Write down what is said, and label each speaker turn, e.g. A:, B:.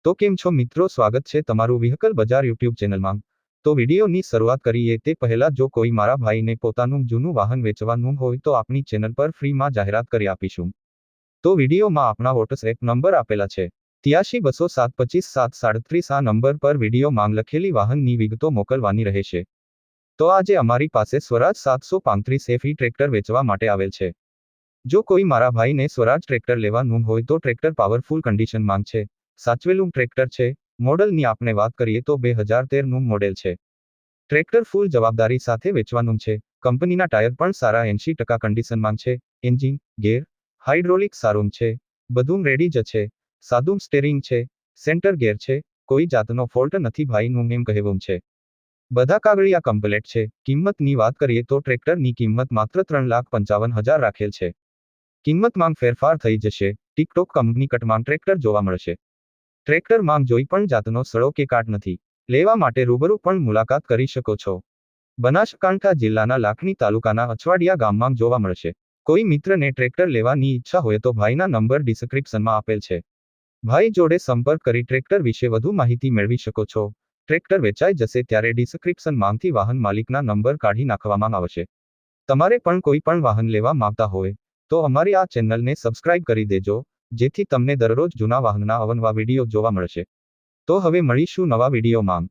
A: તો કેમ છો મિત્રો, સ્વાગત છે તમારું વ્હીકલ બજાર યુટ્યુબ ચેનલમાં। તો વિડીયોની શરૂઆત કરીએ તે પહેલા જો કોઈ મારા ભાઈને પોતાનું જૂનું વાહન વેચવાનું હોય તો આપણી ચેનલ પર ફ્રીમાં જાહેરાત કરી આપીશું। તો વિડીયોમાં આપણા વોટ્સએપ નંબર આપેલા છે 8320725737 આ નંબર પર વિડીયો માંગ લખેલી વાહનની વિગતો મોકલવાની રહેશે। તો આજે અમારી પાસે સ્વરાજ 735 FE ટ્રેક્ટર વેચવા માટે આવેલ છે। જો કોઈ મારા ભાઈને સ્વરાજ ટ્રેક્ટર લેવાનું હોય તો ટ્રેક્ટર પાવરફુલ કન્ડિશનમાં છે, સાચવેલું ટ્રેક્ટર છે। મોડલની આપણે વાત કરીએ તો 2013નું મોડેલ છે। ટ્રેક્ટર ફૂલ જવાબદારી સાથે વેચવાનું છે। કંપનીના ટાયર પણ સારા 80% કન્ડિશનમાં છે। એન્જિન, ગેર, હાઇડ્રોલિક સારું છે, બધું રેડી જ છે। સાદું સ્ટેરિંગ છે, સેન્ટર ગેર છે, કોઈ જાતનો ફોલ્ટ નથી ભાઈનું એમ કહેવું છે। બધા કાગળિયા કમ્પ્લેટ છે। કિંમતની વાત કરીએ તો ટ્રેક્ટરની કિંમત માત્ર 3,55,000 રાખેલ છે। કિંમતમાં ફેરફાર થઈ જશે। ટિકટોક કંપની કટમાં ટ્રેક્ટર જોવા મળશે। ટ્રેક્ટરમાં જોઈ પણ જાતનો સડો કે કાટ નથી। લેવા માટે રૂબરૂ પણ મુલાકાત કરી શકો છો। બનાસકાંઠા જિલ્લાના લાખણી તાલુકાના અછવાડિયા ગામમાં જોવા મળશે। કોઈ મિત્રને ટ્રેક્ટર લેવાની ઈચ્છા હોય તો ભાઈના નંબર ડિસ્ક્રિપ્શનમાં આપેલ છે। ભાઈ જોડે સંપર્ક કરી ટ્રેક્ટર વિશે વધુ માહિતી મેળવી શકો છો। ટ્રેક્ટર વેચાઈ જશે ત્યારે ડિસ્ક્રિપ્શનમાંથી વાહન માલિકના નંબર કાઢી નાખવામાં આવશે। તમારે પણ કોઈ પણ વાહન લેવા માંગતા હોય તો અમારી આ ચેનલને સબસ્ક્રાઇબ કરી દેજો, જેથી તમને દરરોજ જૂના વાહનના અવનવા વિડીયો જોવા મળશે। તો હવે મળીશું નવા વિડીયોમાં।